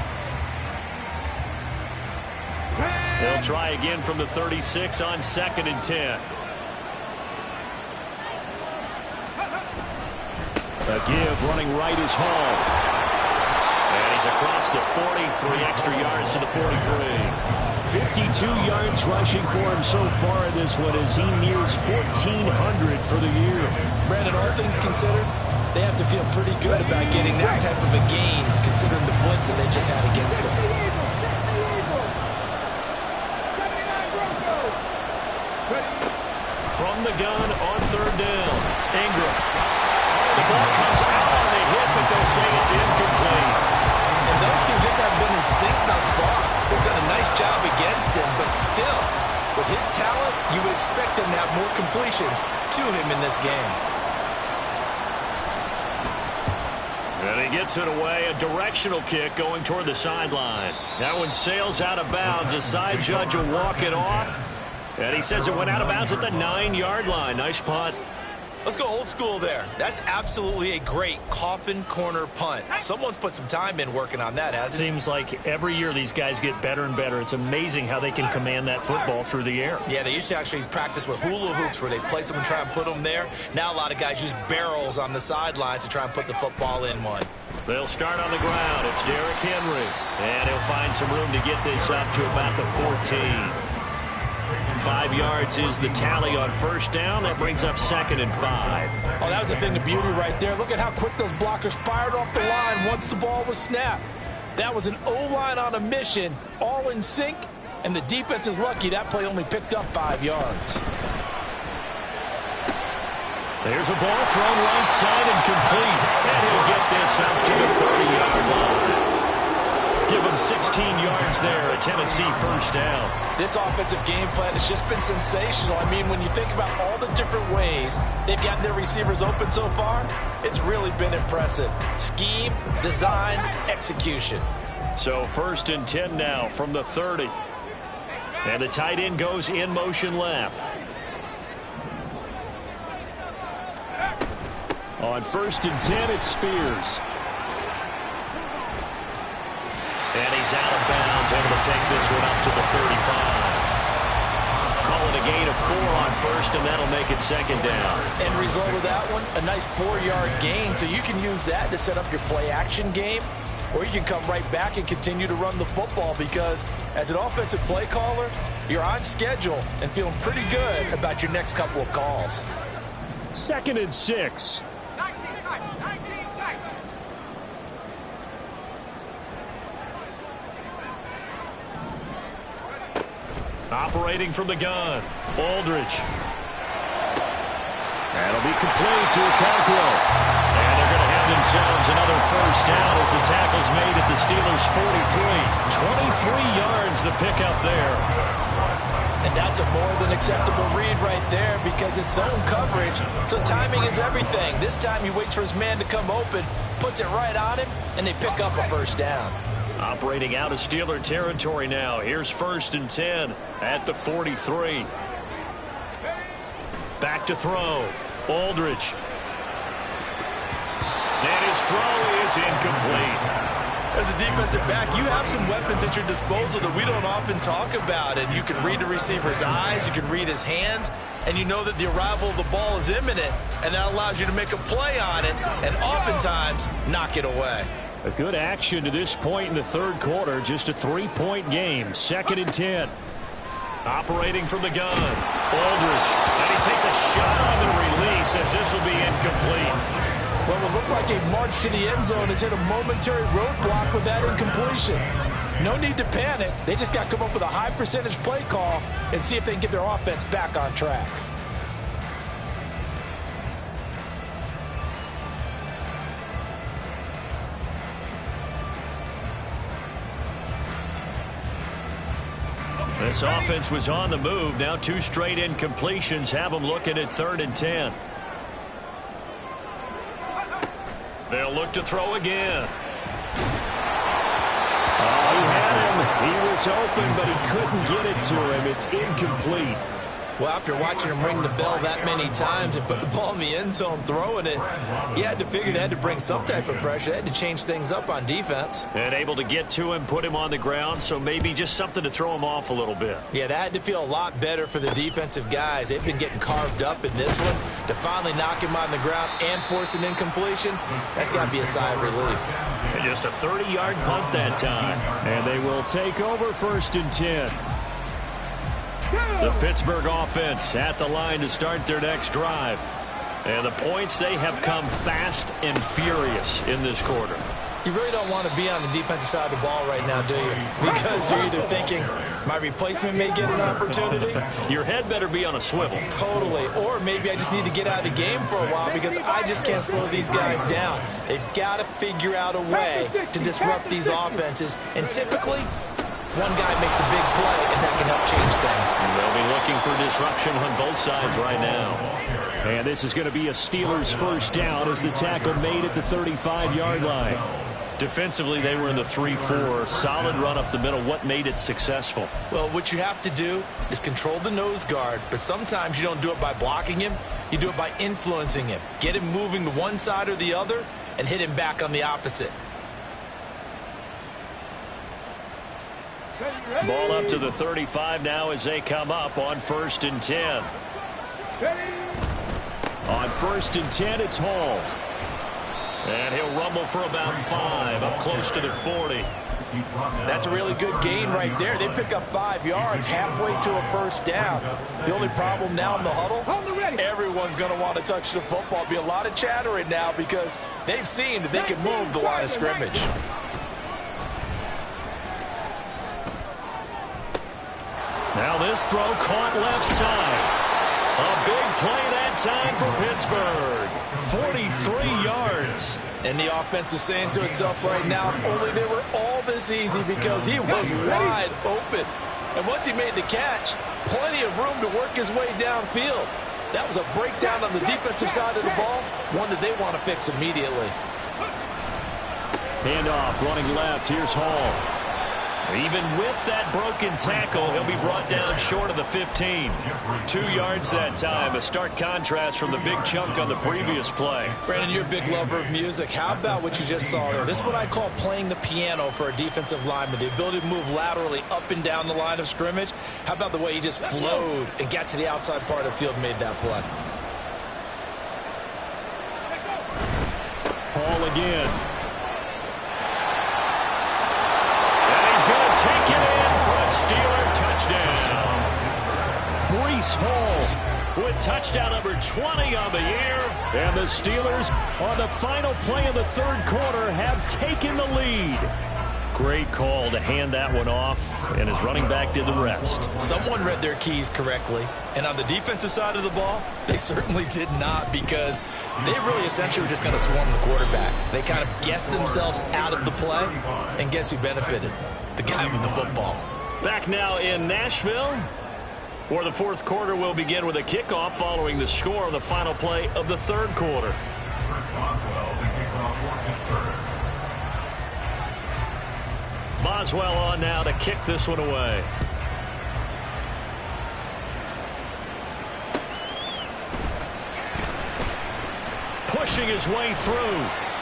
They'll try again from the 36 on 2nd and 10. A give running right is Hall. And he's across the 40, 3 extra yards to the 43. 52 yards rushing for him so far in this one as he nears 1,400 for the year. Brandon, all things considered, they have to feel pretty good about getting that type of a gain, considering the blitz that they just had against them. From the gun on 3rd down, Ingram. The ball comes out on the hit, but they'll say it's incomplete. And those two just haven't been in sync thus far. They've done a nice job against him, but still, with his talent, you would expect him to have more completions to him in this game. And he gets it away, a directional kick going toward the sideline. That one sails out of bounds. The side judge will walk it off. And he says it went out of bounds at the 9-yard line. Nice punt. Let's go old school there. That's absolutely a great coffin corner punt. Someone's put some time in working on that, hasn't it? Seems like every year these guys get better and better. It's amazing how they can command that football through the air. Yeah, they used to actually practice with hula hoops where they place them and try and put them there. Now a lot of guys use barrels on the sidelines to try and put the football in one. They'll start on the ground. It's Derrick Henry. And he'll find some room to get this up to about the 14. 5 yards is the tally on 1st down. That brings up 2nd and 5. Oh, that was a thing of beauty right there. Look at how quick those blockers fired off the line once the ball was snapped. That was an O-line on a mission, all in sync, and the defense is lucky that play only picked up 5 yards. There's a ball thrown right side and complete. And he'll get this out to the 30-yard line. Give him 16 yards there, a Tennessee first down. This offensive game plan has just been sensational. I mean, when you think about all the different ways they've gotten their receivers open so far, it's really been impressive. Scheme, design, execution. So 1st and 10 now from the 30. And the tight end goes in motion left. On 1st and 10, it's Spears. And he's out of bounds, able to take this one up to the 35. Call it a gain of 4 on 1st, and that'll make it 2nd down. End result of that one, a nice 4-yard gain, so you can use that to set up your play-action game, or you can come right back and continue to run the football because as an offensive play caller, you're on schedule and feeling pretty good about your next couple of calls. 2nd and 6. Operating from the gun, Aldridge. That'll be complete to Okonkwo. And they're going to have themselves another first down as the tackle's made at the Steelers' 43. 23 yards the pickup there. And that's a more than acceptable read right there because it's zone coverage, so timing is everything. This time he waits for his man to come open, puts it right on him, and they pick up a first down. Operating out of Steeler territory now. Here's 1st and 10 at the 43. Back to throw. Aldridge. And his throw is incomplete. As a defensive back, you have some weapons at your disposal that we don't often talk about. And you can read the receiver's eyes, you can read his hands, and you know that the arrival of the ball is imminent, and that allows you to make a play on it and oftentimes knock it away. A good action to this point in the 3rd quarter. Just a 3-point game. 2nd and 10. Operating from the gun. Aldridge. And he takes a shot on the release as this will be incomplete. Well, it looked like a march to the end zone has hit a momentary roadblock with that incompletion. No need to panic. They just got to come up with a high percentage play call and see if they can get their offense back on track. This offense was on the move. Now 2 straight incompletions have them looking at 3rd and 10. They'll look to throw again. Oh, he had him. He was open, but he couldn't get it to him. It's incomplete. Well, after watching him ring the bell that many times and put the ball in the end zone throwing it, he had to figure they had to bring some type of pressure. They had to change things up on defense. And able to get to him, put him on the ground, so maybe just something to throw him off a little bit. Yeah, that had to feel a lot better for the defensive guys. They've been getting carved up in this one. To finally knock him on the ground and force an incompletion, that's got to be a sigh of relief. And just a 30-yard punt that time. And they will take over 1st and 10. The Pittsburgh offense at the line to start their next drive. And the points, they have come fast and furious in this quarter. You really don't want to be on the defensive side of the ball right now, do you? Because you're either thinking, my replacement may get an opportunity. Your head better be on a swivel. Totally. Or maybe I just need to get out of the game for a while because I just can't slow these guys down. They've got to figure out a way to disrupt these offenses. And typically, one guy makes a big play, and that can help change things. They'll be looking for disruption on both sides right now. And this is going to be a Steelers first down as the tackle made at the 35-yard line. Defensively, they were in the 3-4. Solid run up the middle. What made it successful? Well, what you have to do is control the nose guard, but sometimes you don't do it by blocking him. You do it by influencing him. Get him moving to one side or the other and hit him back on the opposite. Ball up to the 35 now as they come up on 1st and 10. On 1st and 10, it's Hall. And he'll rumble for about 5, up close to the 40. That's a really good gain right there. They pick up 5 yards, halfway to a first down. The only problem now in the huddle, everyone's going to want to touch the football. Be a lot of chattering now because they've seen that they can move the line of scrimmage. Now this throw caught left side. A big play that time for Pittsburgh. 43 yards. And the offense is saying to itself right now, only they were all this easy because he was wide open. And once he made the catch, plenty of room to work his way downfield. That was a breakdown on the defensive side of the ball, one that they want to fix immediately. Handoff, running left. Here's Hall. Even with that broken tackle, he'll be brought down short of the 15. 2 yards that time. A stark contrast from the big chunk on the previous play. Brandon, you're a big lover of music. How about what you just saw there? This is what I call playing the piano for a defensive lineman. The ability to move laterally up and down the line of scrimmage. How about the way he just flowed and got to the outside part of the field and made that play? Hall again. Take it in for a Steeler touchdown. Breece Hall with touchdown number 20 on the year. And the Steelers, on the final play of the third quarter, have taken the lead. Great call to hand that one off, and his running back did the rest. Someone read their keys correctly, and on the defensive side of the ball, they certainly did not, because they really essentially were just going to swarm the quarterback. They kind of guessed themselves out of the play, and guess who benefited? The guy with the football. Back now in Nashville, where the fourth quarter will begin with a kickoff following the score on the final play of the third quarter. Boswell on now to kick this one away. Pushing his way through,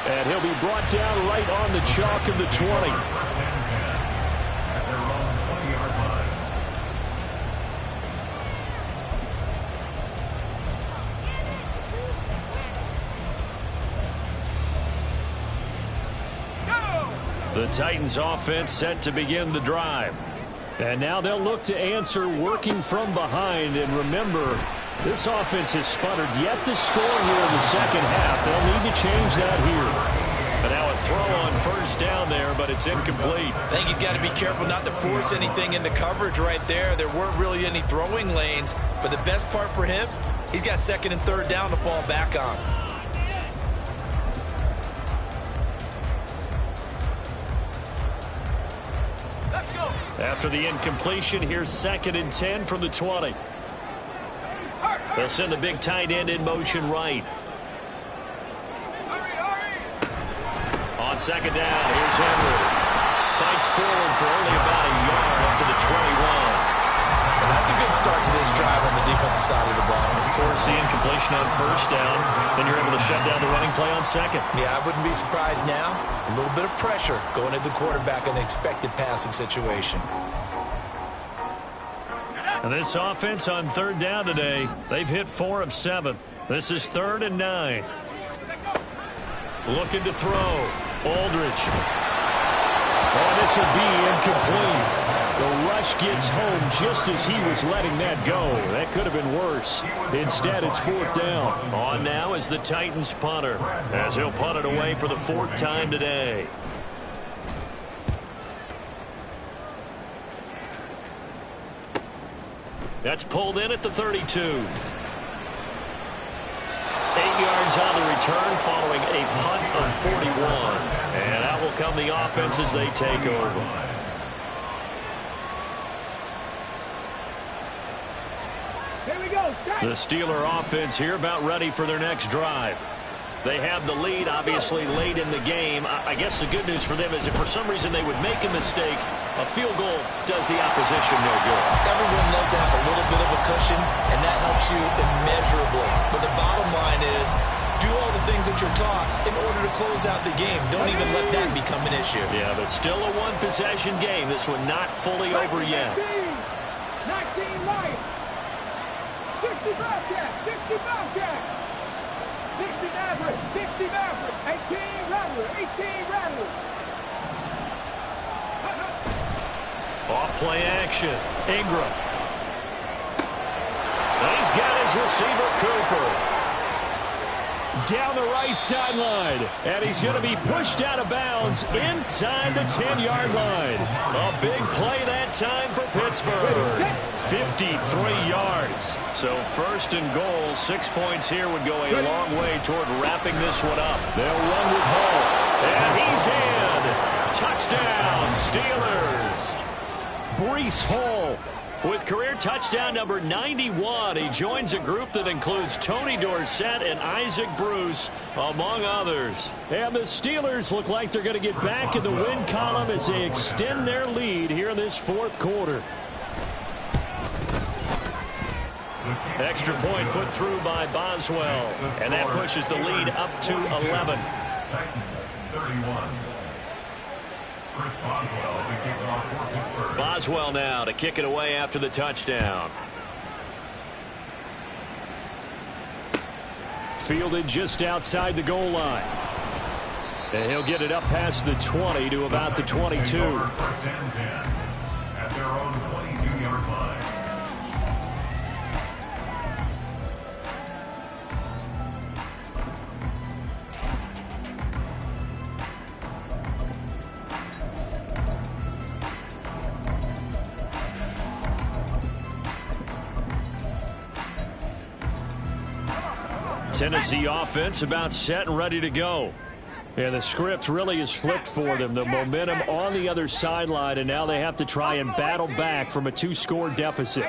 and he'll be brought down right on the chalk of the 20. The Titans offense set to begin the drive. And now they'll look to answer working from behind. And remember, this offense has sputtered yet to score here in the second half. They'll need to change that here. But now a throw on first down there, but it's incomplete. I think he's got to be careful not to force anything into coverage right there. There weren't really any throwing lanes. But the best part for him, he's got second and third down to fall back on. After the incompletion, here's 2nd and 10 from the 20. They'll send the big tight end in motion right. On second down, here's Henry. Fights forward for only about a yard up to the 21. And that's a good start to this drive on the defensive side of the ball. Force the incompletion on first down, then you're able to shut down the running play on second. Yeah, I wouldn't be surprised now. A little bit of pressure going at the quarterback in an expected passing situation. And this offense on third down today, they've hit 4 of 7. This is 3rd and 9. Looking to throw. Aldridge. Oh, this will be incomplete. The rush gets home just as he was letting that go. That could have been worse. Instead, it's 4th down. On now is the Titans punter, as he'll punt it away for the 4th time today. That's pulled in at the 32. 8 yards on the return following a punt of 41. And out will come the offense as they take over. The Steeler offense here about ready for their next drive. They have the lead, obviously, late in the game. I guess the good news for them is if for some reason they would make a mistake, a field goal does the opposition no good. Everyone loves to have a little bit of a cushion, and that helps you immeasurably. But the bottom line is, do all the things that you're taught in order to close out the game. Don't even let that become an issue. Yeah, but still a one-possession game. This one not fully over yet. 19 right. 60 Bobcat. 60 Bobcat. 60 Maverick. 60 Maverick. 18 Rattler. 18 Rattler. Off-play action. Ingram. He's got his receiver, Cooper. down the right sideline. And he's going to be pushed out of bounds inside the 10-yard line. A big play that time for Pittsburgh. 53 yards. So first and goal, 6 points here would go a long way toward wrapping this one up. They'll run with Hall. And he's in. Touchdown, Steelers. Breece Hall with career touchdown number 91. He joins a group that includes Tony Dorsett and Isaac Bruce, among others. And the Steelers look like they're going to get back in the win column as they extend their lead here in this fourth quarter. Extra point put through by Boswell, and that pushes the lead up to 11. Titans 31. Chris Boswell, the kickoff for Pittsburgh. Boswell now to kick it away after the touchdown. Fielded just outside the goal line. And he'll get it up past the 20 to about the 22. First and 10 at their own 22-yard line. Tennessee offense about set and ready to go. And the script really is flipped for them. The momentum on the other sideline, and now they have to try and battle back from a 2-score deficit.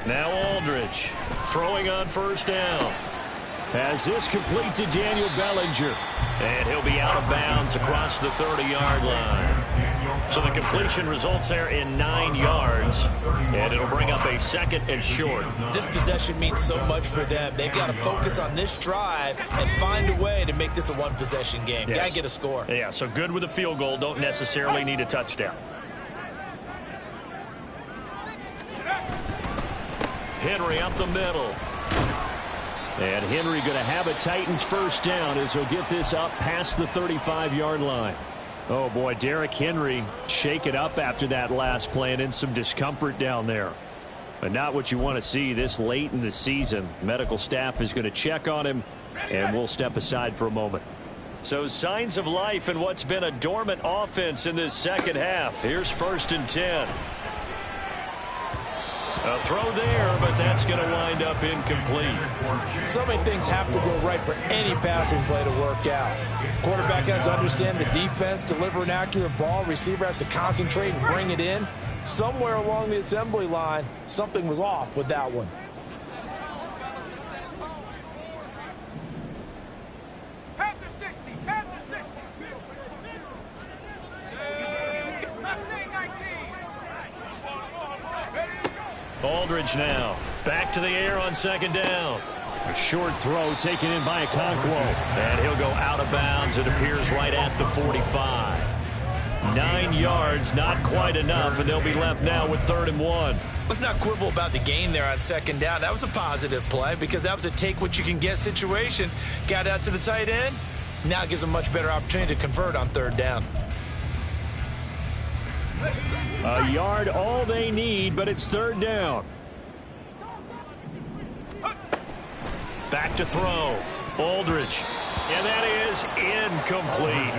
Now Aldridge throwing on first down. As this complete to Daniel Bellinger. And he'll be out of bounds across the 30-yard line. So the completion results there in 9 yards. And it'll bring up a second and short. This possession means so much for them. They've got to focus on this drive and find a way to make this a one-possession game. Yes. Got to get a score. Yeah, so good with a field goal. Don't necessarily need a touchdown. Henry up the middle. And Henry going to have a Titans first down as he'll get this up past the 35-yard line. Oh, boy, Derrick Henry shaken up after that last play and in some discomfort down there. But not what you want to see this late in the season. Medical staff is going to check on him, and we'll step aside for a moment. So signs of life in what's been a dormant offense in this second half. Here's first and 10. A throw there, but that's going to wind up incomplete. So many things have to go right for any passing play to work out. Quarterback has to understand the defense, deliver an accurate ball. Receiver has to concentrate and bring it in. Somewhere along the assembly line, something was off with that one. Panther 60, Panther 60. Mustang 19. Aldridge now back to the air on second down. A short throw taken in by Okonkwo. And he'll go out of bounds. It appears right at the 45. 9 yards, not quite enough, and they'll be left now with 3rd and 1. Let's not quibble about the gain there on second down. That was a positive play because that was a take-what-you-can-get situation. Got out to the tight end. Now gives them a much better opportunity to convert on 3rd down. A yard all they need, but it's 3rd down. Back to throw. Aldridge. And that is incomplete.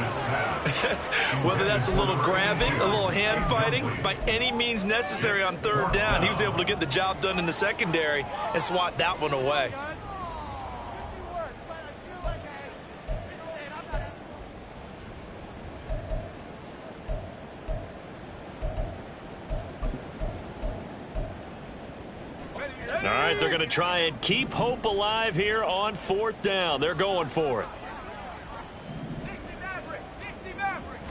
Whether that's a little grabbing, a little hand fighting, by any means necessary on 3rd down, he was able to get the job done in the secondary and swat that one away. All right, they're going to try and keep hope alive here on 4th down. They're going for it. 60 Mavericks.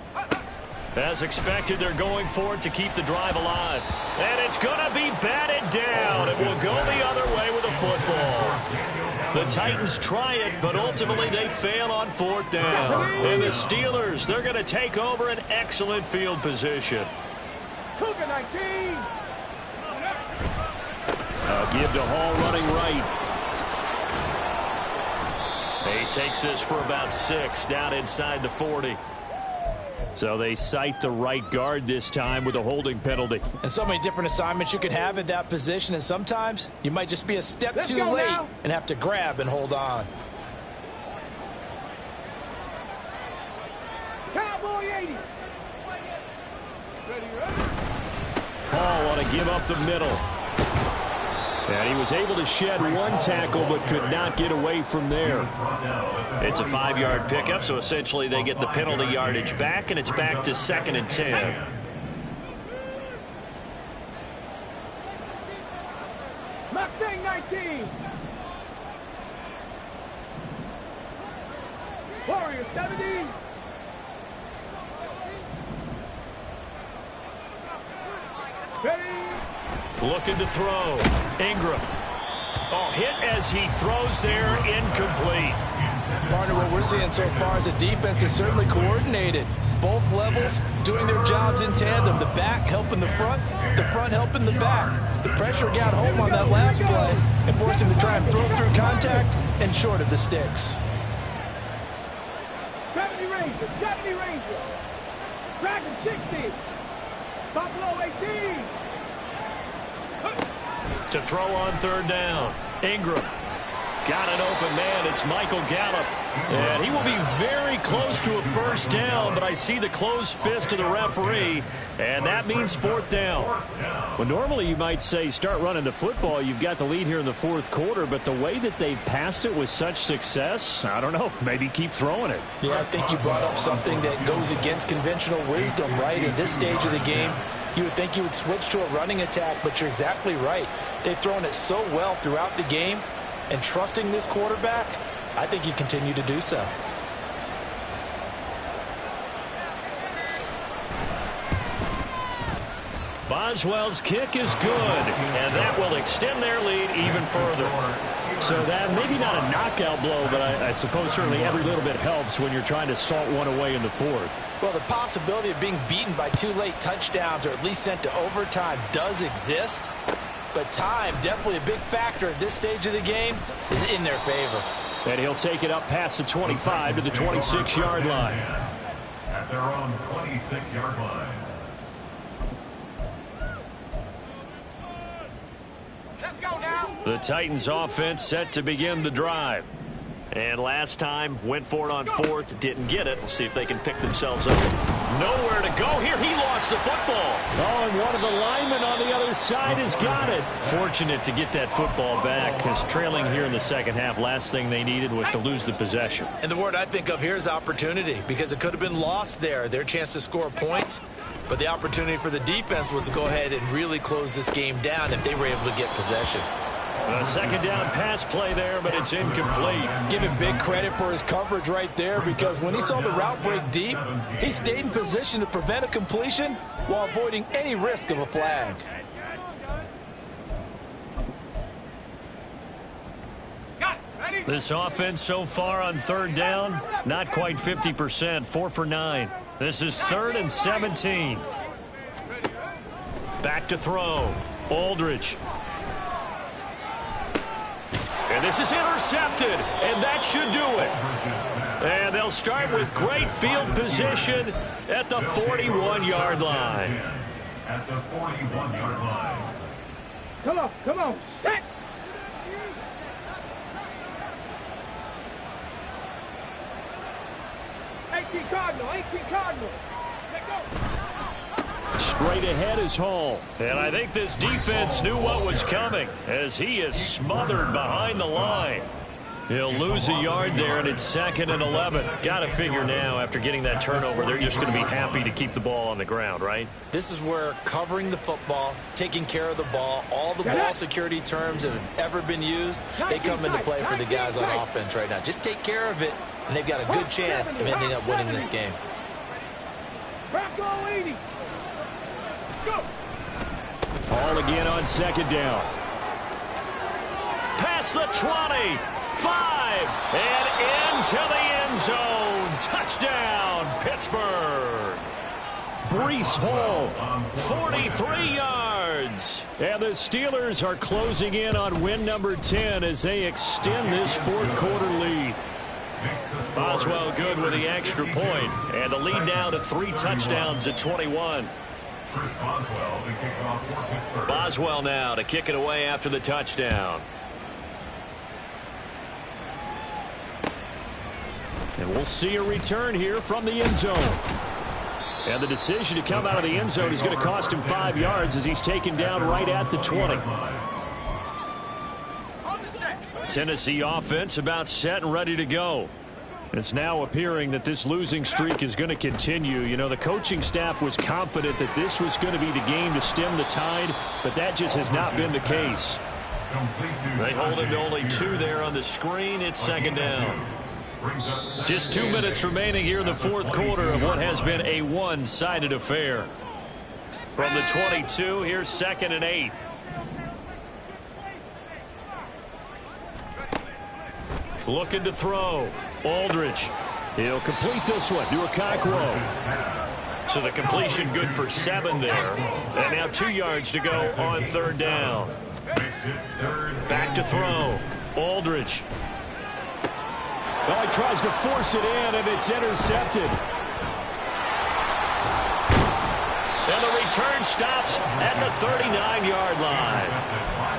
As expected, they're going for it to keep the drive alive. And it's going to be batted down. It will go the other way with a football. The Titans try it, but ultimately they fail on 4th down. And the Steelers, they're going to take over an excellent field position. Cougar 19. Give to Hall running right. He takes this for about 6 down inside the 40. So they cite the right guard this time with a holding penalty. And so many different assignments you can have at that position, and sometimes you might just be a step too late and have to grab and hold on. Cowboy 80. Paul want to give up the middle. And he was able to shed one tackle but could not get away from there. It's a 5-yard pickup, so essentially they get the penalty yardage back, and it's back to 2nd and 10. Mustang 19. Warrior 70. Looking to throw. Ingram. Oh, hit as he throws there, incomplete. Partner, what we're seeing so far is the defense is certainly coordinated. Both levels doing their jobs in tandem. The back helping the front helping the back. The pressure got home on that last play and forced him to try and throw through contact and short of the sticks. 70 Ranger, 70 Ranger. Dragon 60. Buffalo 18. To throw on 3rd down. Ingram. Got an open man. It's Michael Gallup. And he will be very close to a 1st down, but I see the closed fist of the referee, and that means 4th down. Well, normally you might say start running the football. You've got the lead here in the 4th quarter, but the way that they've passed it with such success, I don't know, maybe keep throwing it. Yeah, I think you brought up something that goes against conventional wisdom, right? At this stage of the game, you would think you would switch to a running attack, but you're exactly right. They've thrown it so well throughout the game, and trusting this quarterback, I think you continue to do so. Boswell's kick is good, and that will extend their lead even further. So that maybe not a knockout blow, but I suppose certainly every little bit helps when you're trying to salt one away in the 4th. Well, the possibility of being beaten by 2 late touchdowns or at least sent to overtime does exist. But time, definitely a big factor at this stage of the game, is in their favor. And he'll take it up past the 25 to the 26-yard line. At their own 26-yard line. Let's go now. The Titans offense set to begin the drive. And last time, went for it on 4th, didn't get it. We'll see if they can pick themselves up. Nowhere to go here. He lost the football. Oh, and one of the linemen on the other side has got it. Fortunate to get that football back, because trailing here in the 2nd half, last thing they needed was to lose the possession. And the word I think of here is opportunity, because it could have been lost there, their chance to score points. But the opportunity for the defense was to go ahead and really close this game down if they were able to get possession. A 2nd down pass play there, but it's incomplete. Give him big credit for his coverage right there, because when he saw the route break deep, he stayed in position to prevent a completion while avoiding any risk of a flag. This offense so far on 3rd down, not quite 50%, 4 for 9. This is 3rd and 17. Back to throw. Aldridge. And this is intercepted, and that should do it. And they'll start with great field position at the 41-yard line. At the 41-yard line. Come on, set. Cardinal. Let go. Straight ahead is Hall. And I think this defense knew what was coming, as he is smothered behind the line. He'll lose a yard there, and it's 2nd and 11. Got to figure now, after getting that turnover, they're just going to be happy to keep the ball on the ground, right? This is where covering the football, taking care of the ball, all the ball security terms that have ever been used, they come into play for the guys on offense right now. Just take care of it, and they've got a good chance of ending up winning this game. Bronco 80. Go. Hall again on 2nd down. Past the 20. 5, and into the end zone. Touchdown, Pittsburgh. Breece Hall, 43 yards. And the Steelers are closing in on win number 10 as they extend this 4th quarter lead. Boswell good with the extra point. And the lead now to 3 touchdowns at 21. Boswell now to kick it away after the touchdown. And we'll see a return here from the end zone. And the decision to come out of the end zone is going to cost him 5 yards as he's taken down right at the 20. Tennessee offense about set and ready to go. It's now appearing that this losing streak is going to continue. You know, the coaching staff was confident that this was going to be the game to stem the tide, but that just has not been the case. They hold him to only 2 there on the screen. It's second down. Just 2 minutes remaining here in the fourth quarter of what has been a one-sided affair. From the 22, here's 2nd and 8. Looking to throw. Aldridge. He'll complete this one to Okakwo. So the completion good for 7 there. And now 2 yards to go on 3rd down. Back to throw. Aldridge. Well, he tries to force it in, and it's intercepted. And the return stops at the 39-yard line.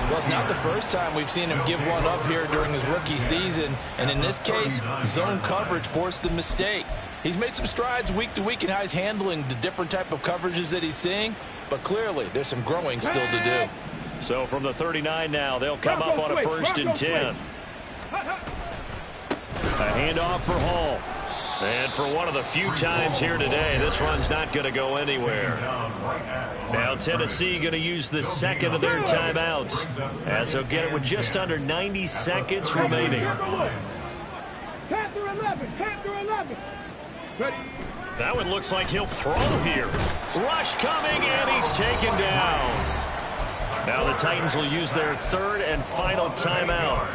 Well, it's not the first time we've seen him give one up here during his rookie season. And in this case, zone coverage forced the mistake. He's made some strides week to week in how he's handling the different type of coverages that he's seeing. But clearly, there's some growing still to do. So from the 39 now, they'll come up on a 1st and 10. A handoff for Hall. And for one of the few times here today, this run's not going to go anywhere. Now Tennessee going to use the 2nd of their timeouts, as they'll get it with just under 90 seconds remaining. 10 through 11, 10 through 11. Ready? That one looks like he'll throw here. Rush coming, and he's taken down. Now the Titans will use their 3rd and final timeout,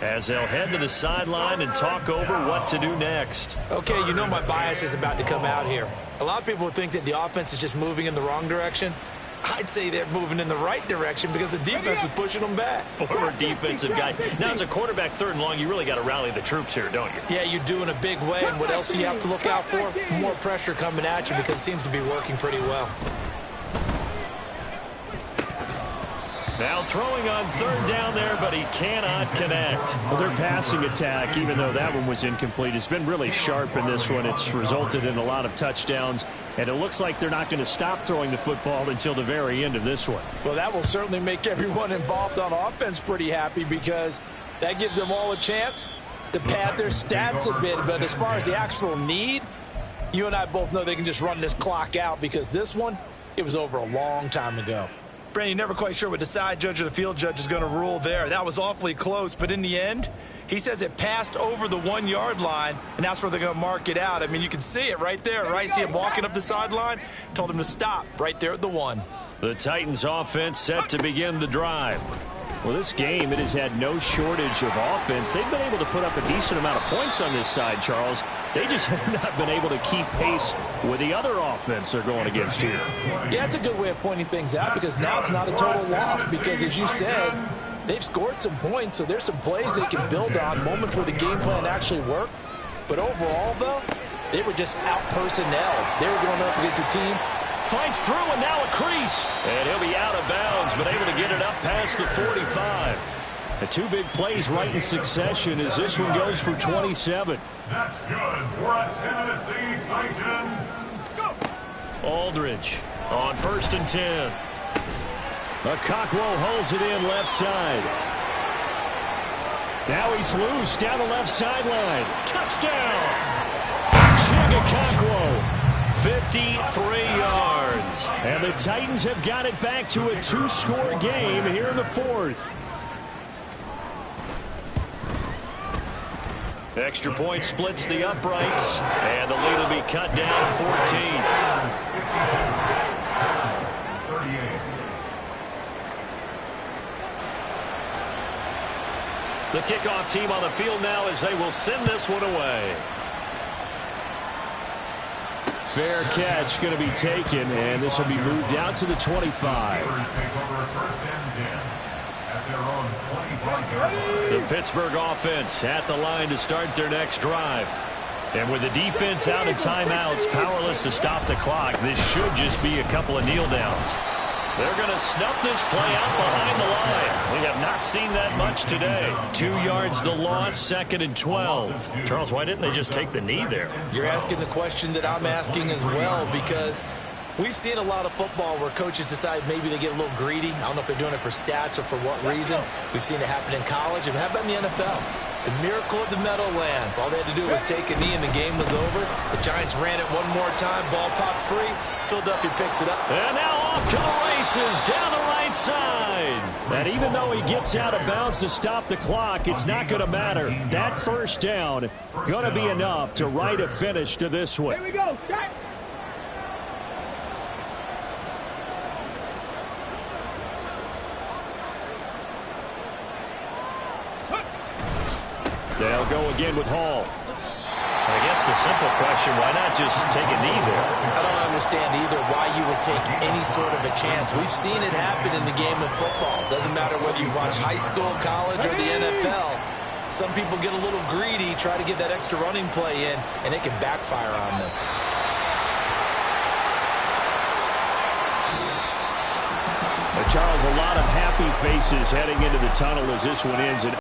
as they'll head to the sideline and talk over what to do next. Okay, you know my bias is about to come out here. A lot of people think that the offense is just moving in the wrong direction. I'd say they're moving in the right direction because the defense is pushing them back. Former defensive guy. Now, as a quarterback 3rd and long, you really got to rally the troops here, don't you? Yeah, you do in a big way. And what else do you have to look out for? More pressure coming at you because it seems to be working pretty well. Now throwing on 3rd down there, but he cannot connect. Well, their passing attack, even though that one was incomplete, has been really sharp in this one. It's resulted in a lot of touchdowns, and it looks like they're not going to stop throwing the football until the very end of this one. Well, that will certainly make everyone involved on offense pretty happy because that gives them all a chance to pad their stats a bit. But as far as the actual need, you and I both know they can just run this clock out because this one, it was over a long time ago. Brandon, you're never quite sure what the side judge or the field judge is going to rule there. That was awfully close, but in the end, he says it passed over the 1-yard line, and that's where they're going to mark it out. I mean, you can see it right there, right? See him walking up the sideline? Told him to stop right there at the 1. The Titans offense set to begin the drive. Well, this game, it has had no shortage of offense. They've been able to put up a decent amount of points on this side, Charles. They just have not been able to keep pace with the other offense they're going against here. Yeah, it's a good way of pointing things out because now it's not a total loss because, as you said, they've scored some points, so there's some plays they can build on, moments where the game plan actually worked. But overall, though, they were just out-personnel. They were going up against a team. Fights through, and now a crease. And he'll be out of bounds, but able to get it up past the 45. The 2 big plays right in succession as this one goes for 27. That's good for a Tennessee Titan. Aldridge on 1st and 10. Okakwo holds it in left side. Now he's loose down the left sideline. Touchdown! Okakwo, 53 yards. And the Titans have got it back to a 2-score game here in the 4th. Extra point splits the uprights, and the lead will be cut down to 14. The kickoff team on the field now as they will send this one away. Fair catch going to be taken, and this will be moved out to the 25. at their own 25-yard line. The Pittsburgh offense at the line to start their next drive. And with the defense out in timeouts, powerless to stop the clock, this should just be a couple of kneel downs. They're going to snuff this play out behind the line. We have not seen that much today. 2 yards the loss, 2nd and 12. Charles, why didn't they just take the knee there? You're asking the question that I'm asking as well, because we've seen a lot of football where coaches decide maybe they get a little greedy. I don't know if they're doing it for stats or for what reason. We've seen it happen in college. And how about in the NFL? The miracle of the Meadowlands. All they had to do was take a knee and the game was over. The Giants ran it one more time. Ball popped free. Philadelphia picks it up. And now off to the races down the right side. And even though he gets out of bounds to stop the clock, it's not going to matter. That first down going to be enough to write a finish to this one. Here we go. Shot. They'll go again with Hall. I guess the simple question, why not just take a knee there? I don't understand either why you would take any sort of a chance. We've seen it happen in the game of football. Doesn't matter whether you've watched high school, college, or the NFL. Some people get a little greedy, try to get that extra running play in, and it can backfire on them. Charles, a lot of happy faces heading into the tunnel as this one ends.